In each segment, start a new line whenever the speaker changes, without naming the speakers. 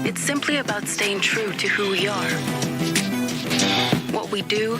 It's simply about staying true to who we are, what we do,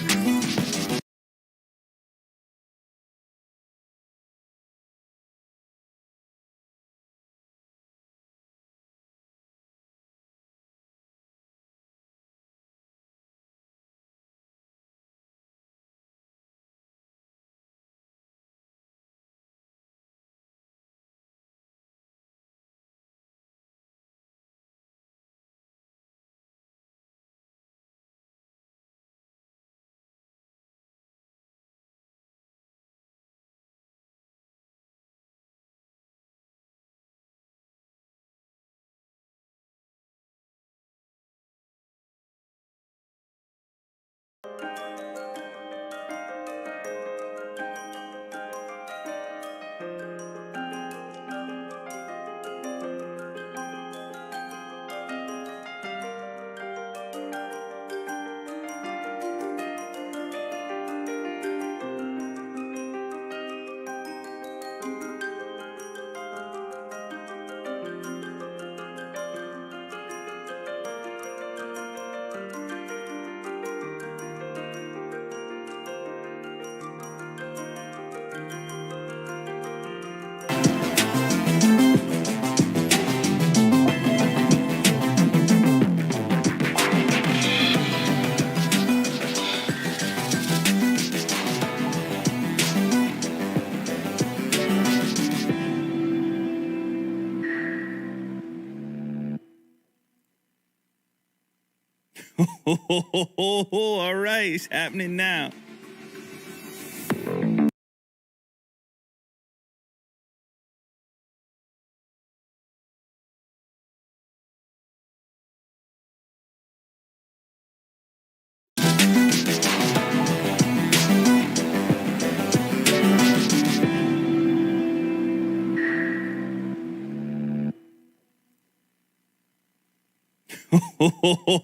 All right, it's happening now.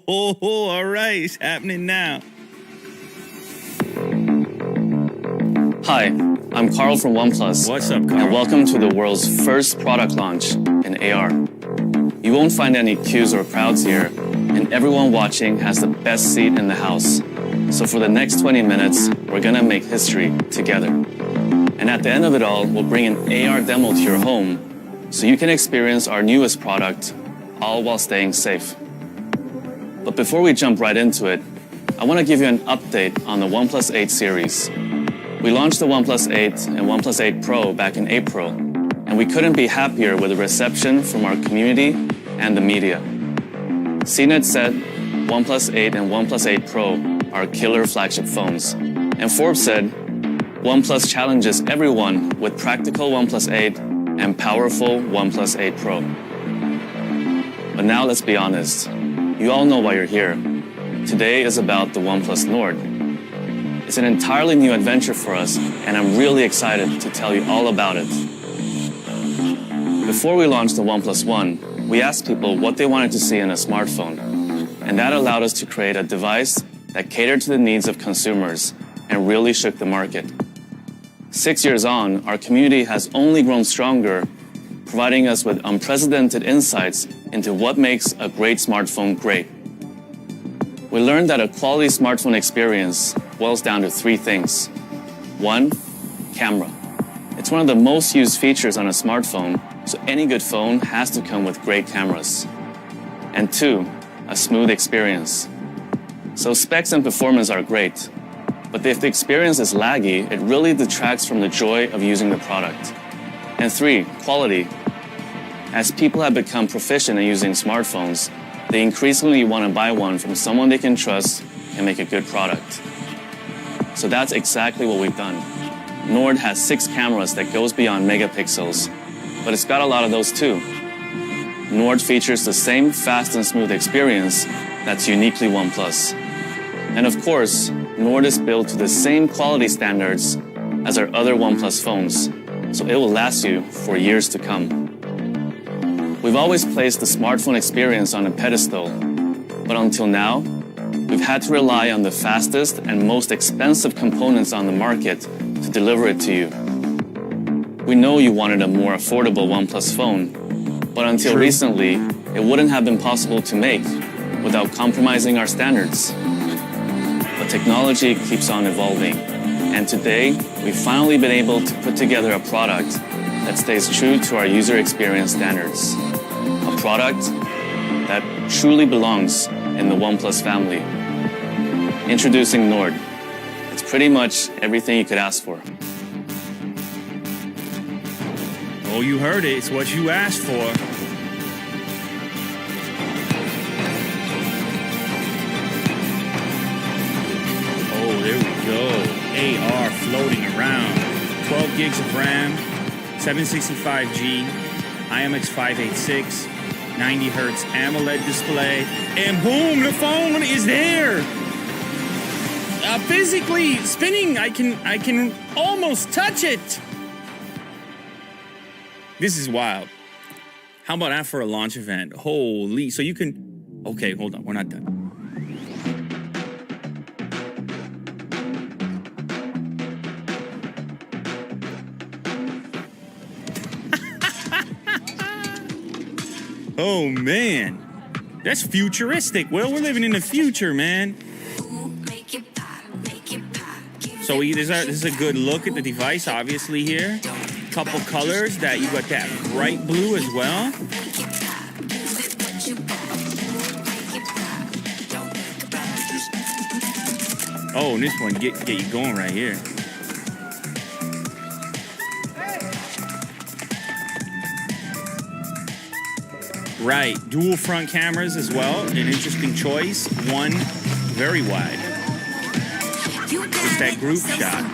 All right, it's happening now.
Hi, I'm Carl from Oneplus.
What's up, Carl?
And welcome to the world's first product launch in AR. You won't find any queues or crowds here, and everyone watching has the best seat in the house. So for the next 20 minutes, we're gonna make history together. And at the end of it all, we'll bring an AR demo to your home so you can experience our newest product, all while staying safe. But before we jump right into it, I want to give you an update on the OnePlus 8 series. We launched the OnePlus 8 and OnePlus 8 Pro back in April, and we couldn't be happier with the reception from our community and the media. CNET said OnePlus 8 and OnePlus 8 Pro are killer flagship phones, and Forbes said OnePlus challenges everyone with practical OnePlus 8 and powerful OnePlus 8 Pro. But now let's be honest. You all know why you're here. Today is about the OnePlus Nord. It's an entirely new adventure for us, and I'm really excited to tell you all about it. Before we launched the OnePlus One, we asked people what they wanted to see in a smartphone, and that allowed us to create a device that catered to the needs of consumers and really shook the market. 6 years on, our community has only grown stronger, providing us with unprecedented insights into what makes a great smartphone great. We learned that a quality smartphone experience boils down to three things. One, camera. It's one of the most used features on a smartphone, so any good phone has to come with great cameras. And two, a smooth experience. So specs and performance are great, but if the experience is laggy, it really detracts from the joy of using the product. And three, quality. As people have become proficient in using smartphones, they increasingly want to buy one from someone they can trust and make a good product. So that's exactly what we've done. Nord has 6 cameras that goes beyond megapixels, but it's got a lot of those too. Nord features the same fast and smooth experience that's uniquely OnePlus. And of course, Nord is built to the same quality standards as our other OnePlus phones, so it will last you for years to come. We've always placed the smartphone experience on a pedestal, but until now, we've had to rely on the fastest and most expensive components on the market to deliver it to you. We know you wanted a more affordable OnePlus phone, but until recently, it wouldn't have been possible to make without compromising our standards. But technology keeps on evolving, and today we've finally been able to put together a product that stays true to our user experience standards. A product that truly belongs in the OnePlus family. Introducing Nord. It's pretty much everything you could ask for.
Oh, you heard it. It's what you asked for. Oh, there we go. AR floating around. 12 gigs of RAM, 765G, IMX586, 90 hertz AMOLED display, and boom, the phone is there. Physically spinning, I can almost touch it. This is wild. How about that for a launch event? Holy, so you can, okay, hold on, we're not done. Oh man, that's futuristic. Well, we're living in the future, man. So this is a good look at the device, obviously here. Couple colors that you got that bright blue as well. Oh, and this one get you going right here. Right, dual front cameras as well. An interesting choice. One very wide. Just that group shot.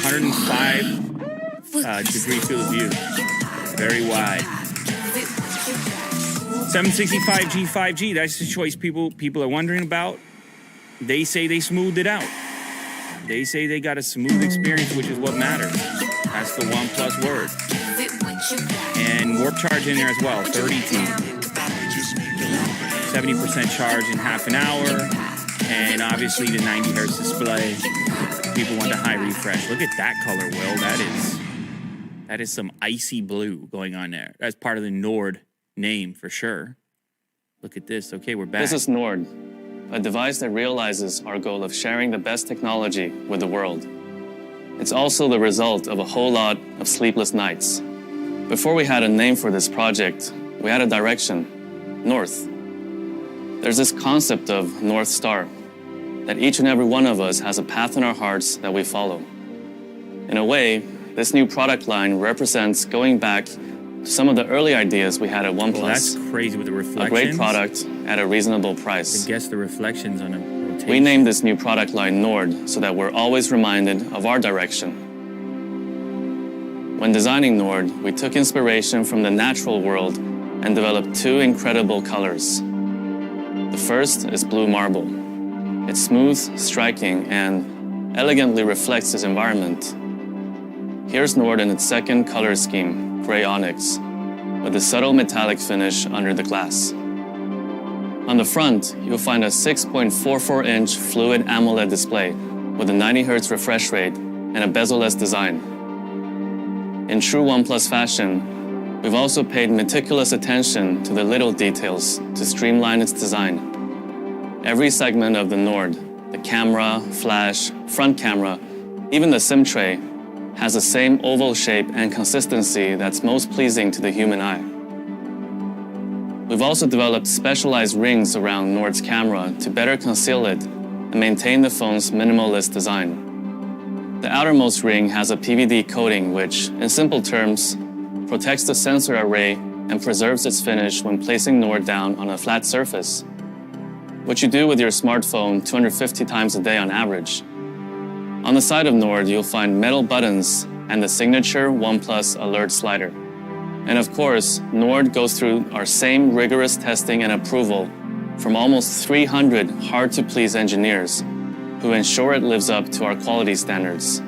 105 degree field of view. Very wide. 765G 5G. That's the choice people are wondering about. They say they smoothed it out. They say they got a smooth experience, which is what matters. That's the OnePlus word. And warp charge in there as well, 32. 70% charge in half an hour. And obviously the 90 hertz display. People want the high refresh. Look at that color, Will. That is some icy blue going on there. That's part of the Nord name for sure. Look at this. Okay, we're back.
This is Nord, a device that realizes our goal of sharing the best technology with the world. It's also the result of a whole lot of sleepless nights. Before we had a name for this project, we had a direction, north. There's this concept of North Star, that each and every one of us has a path in our hearts that we follow. In a way, this new product line represents going back to some of the early ideas we had at OnePlus.
Well, that's crazy with the reflections.
A great product at a reasonable price.
I guess the reflections on a rotation.
We named this new product line Nord so that we're always reminded of our direction. When designing Nord, we took inspiration from the natural world and developed two incredible colors. The first is blue marble. It's smooth, striking, and elegantly reflects its environment. Here's Nord in its second color scheme, gray onyx, with a subtle metallic finish under the glass. On the front, you'll find a 6.44-inch fluid AMOLED display with a 90 Hz refresh rate and a bezel-less design. In true OnePlus fashion, we've also paid meticulous attention to the little details to streamline its design. Every segment of the Nord, the camera, flash, front camera, even the SIM tray, has the same oval shape and consistency that's most pleasing to the human eye. We've also developed specialized rings around Nord's camera to better conceal it and maintain the phone's minimalist design. The outermost ring has a PVD coating which, in simple terms, protects the sensor array and preserves its finish when placing Nord down on a flat surface, which you do with your smartphone 250 times a day on average. On the side of Nord, you'll find metal buttons and the signature OnePlus alert slider. And of course, Nord goes through our same rigorous testing and approval from almost 300 hard-to-please engineers who ensure it lives up to our quality standards.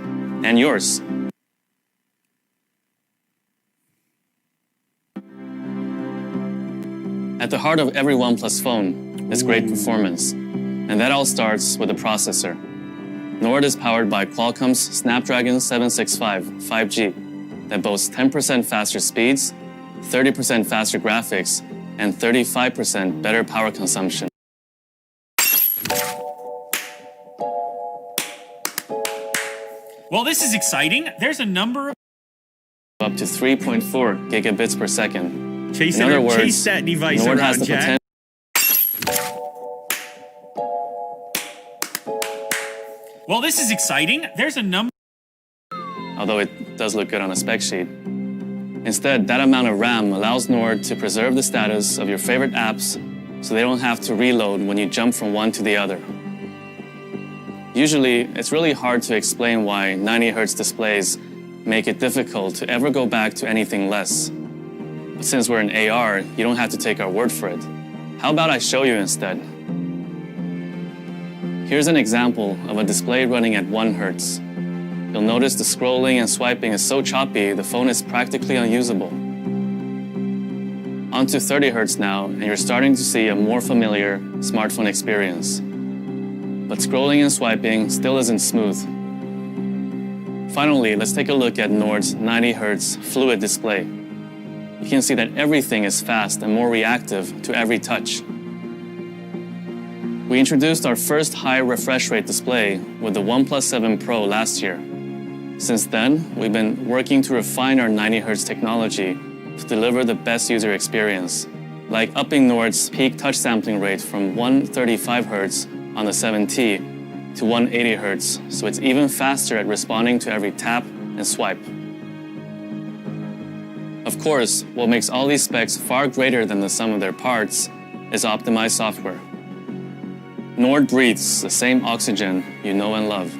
And yours. At the heart of every OnePlus phone is great performance, and that all starts with the processor. Nord is powered by Qualcomm's Snapdragon 765 5G, that boasts 10% faster speeds, 30% faster graphics, and 35% better power consumption.
Well, this is exciting. There's a number of...
Up to 3.4 gigabits per second.
Chase
In other words,
chase that device
Nord
around,
has the
Jack. Well, this is exciting. There's a number...
Although it does look good on a spec sheet. Instead, that amount of RAM allows Nord to preserve the status of your favorite apps so they don't have to reload when you jump from one to the other. Usually, it's really hard to explain why 90Hz displays make it difficult to ever go back to anything less. But since we're in AR, you don't have to take our word for it. How about I show you instead? Here's an example of a display running at 1 Hz. You'll notice the scrolling and swiping is so choppy, the phone is practically unusable. Onto 30 Hz now, and you're starting to see a more familiar smartphone experience. But scrolling and swiping still isn't smooth. Finally, let's take a look at Nord's 90Hz fluid display. You can see that everything is fast and more reactive to every touch. We introduced our first high refresh rate display with the Oneplus 7 Pro last year. Since then, we've been working to refine our 90Hz technology to deliver the best user experience, like upping Nord's peak touch sampling rate from 135 Hz on the 7T to 180 Hz, so it's even faster at responding to every tap and swipe. Of course, what makes all these specs far greater than the sum of their parts is optimized software. Nord breathes the same oxygen you know and love.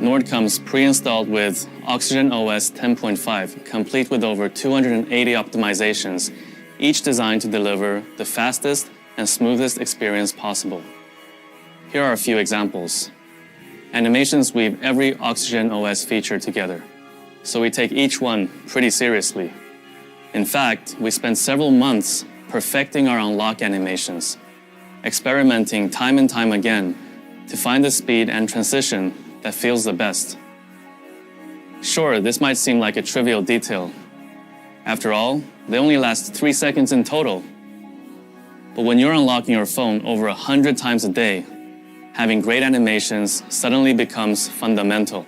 Nord comes pre-installed with Oxygen OS 10.5, complete with over 280 optimizations, each designed to deliver the fastest and smoothest experience possible. Here are a few examples. Animations weave every Oxygen OS feature together, so we take each one pretty seriously. In fact, we spent several months perfecting our unlock animations, experimenting time and time again to find the speed and transition that feels the best. Sure, this might seem like a trivial detail. After all, they only last 3 seconds in total. But when you're unlocking your phone over 100 times a day, having great animations suddenly becomes fundamental.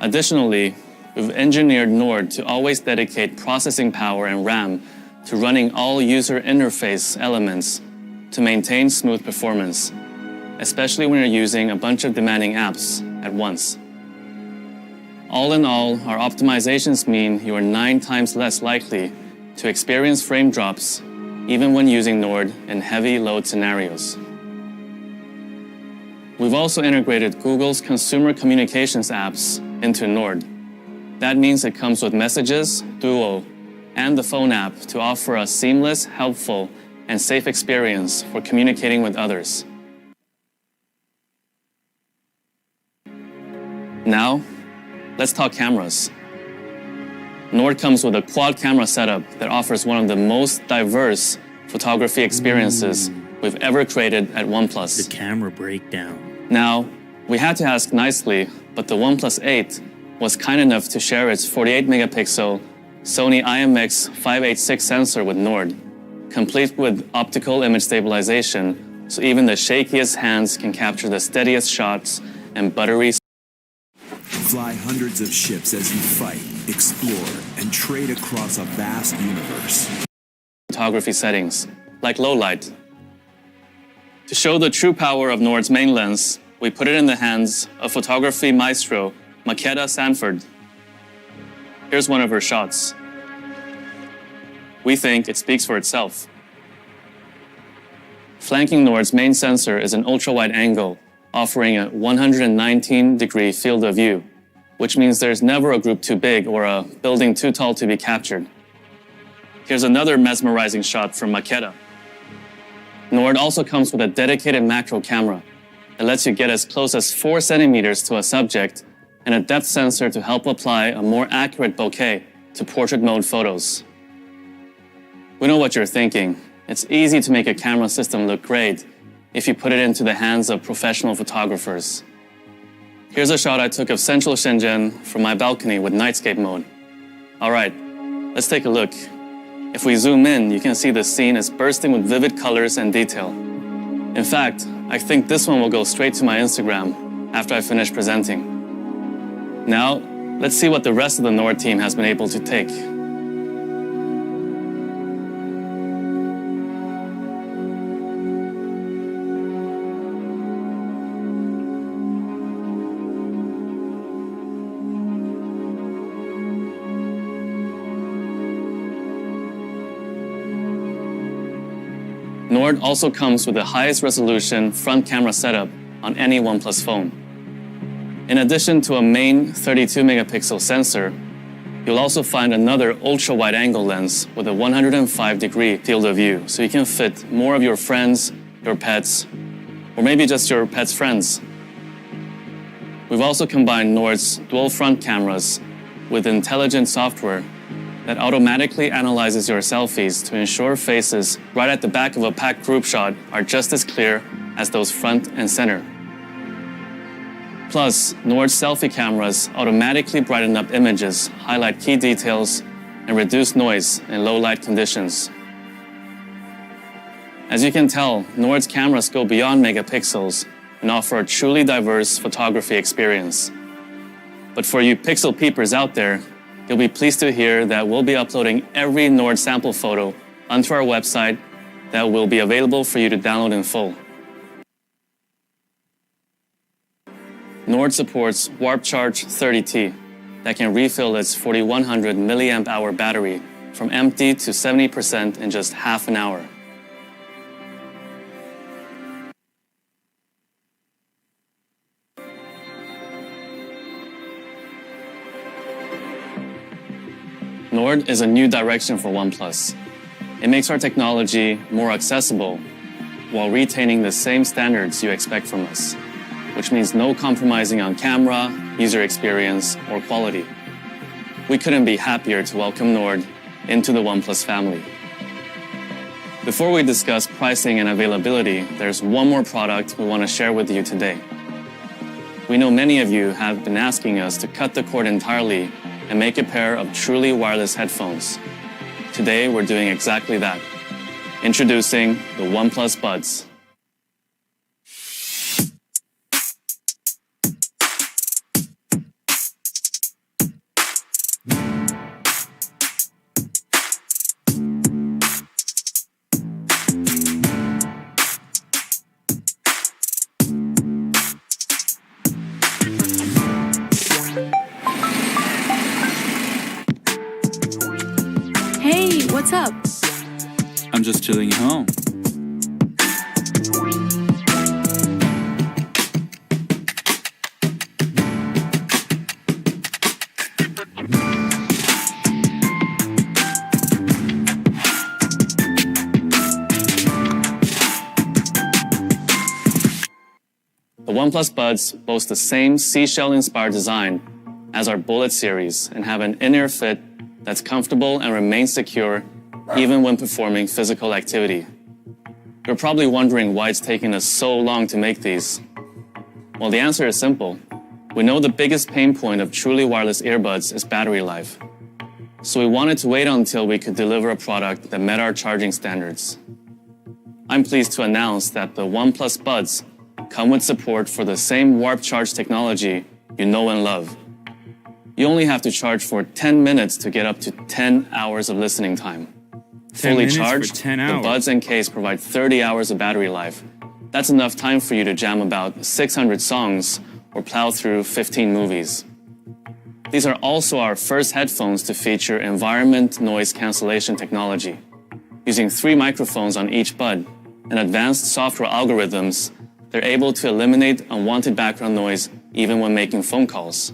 Additionally, we've engineered Nord to always dedicate processing power and RAM to running all user interface elements to maintain smooth performance, especially when you're using a bunch of demanding apps at once. All in all, our optimizations mean you are 9 times less likely to experience frame drops even when using Nord in heavy load scenarios. We've also integrated Google's consumer communications apps into Nord. That means it comes with Messages, Duo, and the phone app to offer a seamless, helpful, and safe experience for communicating with others. Now, let's talk cameras. Nord comes with a quad camera setup that offers one of the most diverse photography experiences we've ever created at Oneplus.
The camera breakdown.
Now, we had to ask nicely, but the OnePlus 8 was kind enough to share its 48 megapixel Sony IMX586 sensor with Nord, complete with optical image stabilization, so even the shakiest hands can capture the steadiest shots and buttery.
Fly hundreds of ships as you fight, explore, and trade across a vast universe.
Photography settings, like low light. To show the true power of Nord's main lens, we put it in the hands of photography maestro Makeda Sanford. Here's one of her shots. We think it speaks for itself. Flanking Nord's main sensor is an ultra-wide angle, offering a 119-degree field of view, which means there's never a group too big or a building too tall to be captured. Here's another mesmerizing shot from Makeda. Nord also comes with a dedicated macro camera that lets you get as close as 4 centimeters to a subject and a depth sensor to help apply a more accurate bokeh to portrait mode photos. We know what you're thinking. It's easy to make a camera system look great if you put it into the hands of professional photographers. Here's a shot I took of central Shenzhen from my balcony with nightscape mode. All right, let's take a look. If we zoom in, you can see the scene is bursting with vivid colors and detail. In fact, I think this one will go straight to my Instagram after I finish presenting. Now, let's see what the rest of the Nord team has been able to take. Nord also comes with the highest resolution front camera setup on any Oneplus phone. In addition to a main 32 megapixel sensor, you'll also find another ultra wide angle lens with a 105-degree field of view, so you can fit more of your friends, your pets, or maybe just your pet's friends. We've also combined Nord's dual front cameras with intelligent software that automatically analyzes your selfies to ensure faces right at the back of a packed group shot are just as clear as those front and center. Plus, Nord's selfie cameras automatically brighten up images, highlight key details, and reduce noise in low light conditions. As you can tell, Nord's cameras go beyond megapixels and offer a truly diverse photography experience. But for you pixel peepers out there, you'll be pleased to hear that we'll be uploading every Nord sample photo onto our website that will be available for you to download in full. Nord supports Warp Charge 30T that can refill its 4100 milliamp hour battery from empty to 70% in just half an hour. Nord is a new direction for Oneplus. It makes our technology more accessible while retaining the same standards you expect from us, which means no compromising on camera, user experience, or quality. We couldn't be happier to welcome Nord into the Oneplus family. Before we discuss pricing and availability, there's one more product we want to share with you today. We know many of you have been asking us to cut the cord entirely and make a pair of truly wireless headphones. Today, we're doing exactly that. Introducing the Oneplus Buds.
Hey, what's up?
I'm just chilling at home.
The OnePlus Buds boast the same seashell-inspired design as our Bullet series and have an in-ear fit that's comfortable and remains secure even when performing physical activity. You're probably wondering why it's taking us so long to make these. Well, the answer is simple. We know the biggest pain point of truly wireless earbuds is battery life. So we wanted to wait until we could deliver a product that met our charging standards. I'm pleased to announce that the OnePlus Buds come with support for the same Warp Charge technology you know and love. You only have to charge for 10 minutes to get up to 10 hours of listening time.
10
Fully
minutes for
charged,
10
the
hours.
Buds and case provide 30 hours of battery life. That's enough time for you to jam about 600 songs or plow through 15 movies. These are also our first headphones to feature environment noise cancellation technology. Using 3 microphones on each bud and advanced software algorithms, they're able to eliminate unwanted background noise even when making phone calls.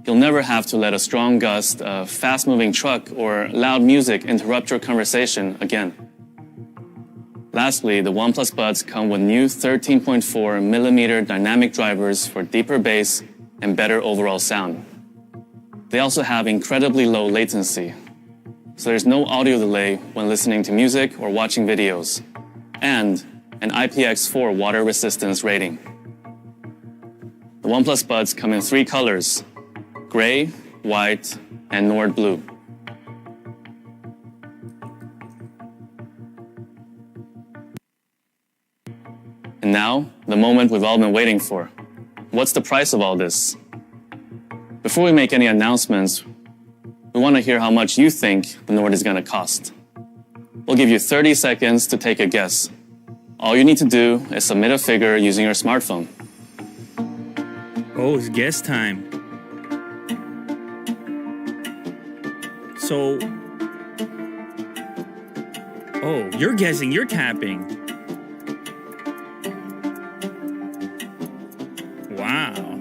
You'll never have to let a strong gust, a fast-moving truck, or loud music interrupt your conversation again. Lastly, the OnePlus Buds come with new 13.4mm dynamic drivers for deeper bass and better overall sound. They also have incredibly low latency, so there's no audio delay when listening to music or watching videos, and an IPX4 water resistance rating. The OnePlus Buds come in 3 colors: gray, white, and Nord blue. And now, the moment we've all been waiting for. What's the price of all this? Before we make any announcements, we want to hear how much you think the Nord is going to cost. We'll give you 30 seconds to take a guess. All you need to do is submit a figure using your smartphone.
Oh, it's guess time. So, oh, you're guessing, you're tapping. Wow.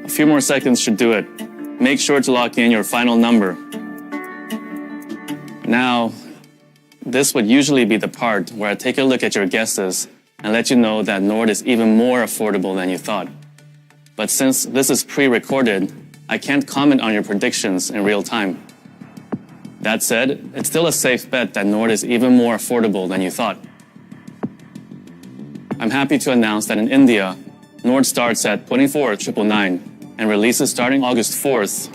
A few more seconds should do it. Make sure to lock in your final number. Now, this would usually be the part where I take a look at your guesses and let you know that Nord is even more affordable than you thought. But since this is pre-recorded, I can't comment on your predictions in real time. That said, it's still a safe bet that Nord is even more affordable than you thought. I'm happy to announce that in India, Nord starts at 24,999 and releases starting August 4th.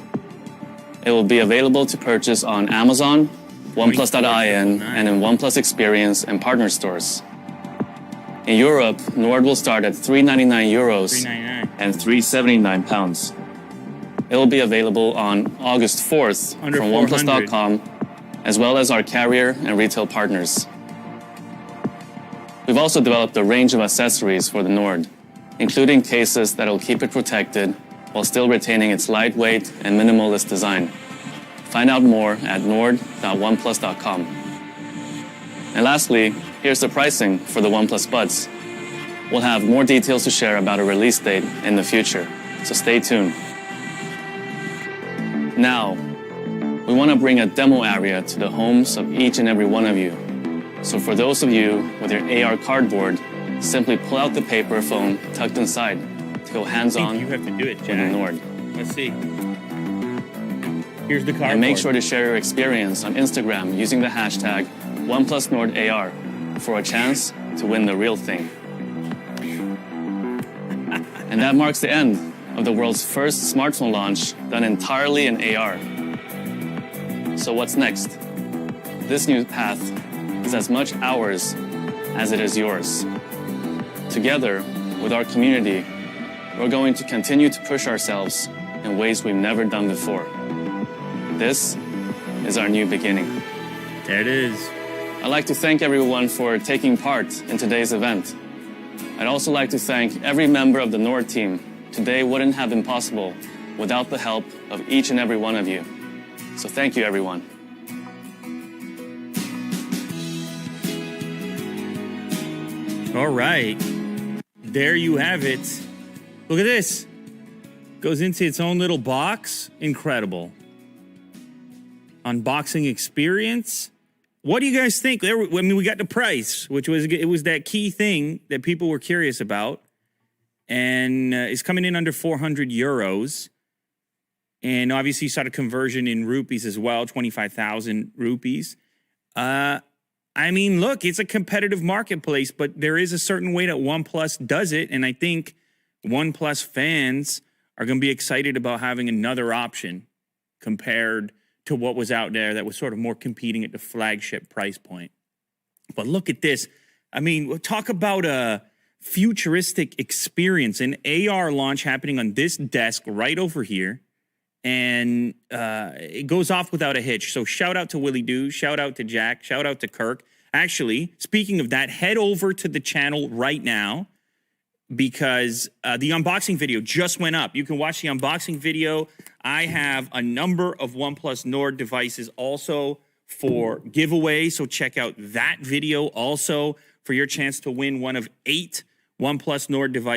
It will be available to purchase on Amazon, Oneplus.in, and in OnePlus Experience and partner stores. In Europe, Nord will start at €399 and £379. It will be available on August 4th
Under
from
400.
Oneplus.com, as well as our carrier and retail partners. We've also developed a range of accessories for the Nord, including cases that will keep it protected while still retaining its lightweight and minimalist design. Find out more at nord.oneplus.com. And lastly, here's the pricing for the OnePlus Buds. We'll have more details to share about a release date in the future, so stay tuned. Now, we want to bring a demo area to the homes of each and every one of you. So for those of you with your AR cardboard, simply pull out the paper phone tucked inside to go hands-on
You have to do it,
with the
Jack.
Nord.
Let's see. Here's the cardboard.
And make sure to share your experience on Instagram using the hashtag OnePlusNordAR for a chance to win the real thing. And that marks the end of the world's first smartphone launch done entirely in AR. So what's next? This new path is as much ours as it is yours. Together, with our community, we're going to continue to push ourselves in ways we've never done before. This is our new beginning.
There it is.
I'd like to thank everyone for taking part in today's event. I'd also like to thank every member of the Nord team. Today wouldn't have been possible without the help of each and every one of you. So thank you, everyone.
All right. There you have it. Look at this. Goes into its own little box. Incredible. Unboxing experience. What do you guys think? I mean, we got the price, which was that key thing that people were curious about. And it's coming in under 400 euros. And obviously you saw the conversion in rupees as well, 25,000 rupees. I mean, look, it's a competitive marketplace, but there is a certain way that OnePlus does it. And I think OnePlus fans are going to be excited about having another option compared to what was out there that was sort of more competing at the flagship price point. But look at this. I mean, we'll talk about a futuristic experience, an AR launch happening on this desk right over here. And it goes off without a hitch. So shout out to Willie Doo, shout out to Jack, shout out to Kirk. Actually, speaking of that, head over to the channel right now because the unboxing video just went up. You can watch the unboxing video. I have a number of OnePlus Nord devices also for giveaway. So check out that video also for your chance to win one of 8 OnePlus Nord devices.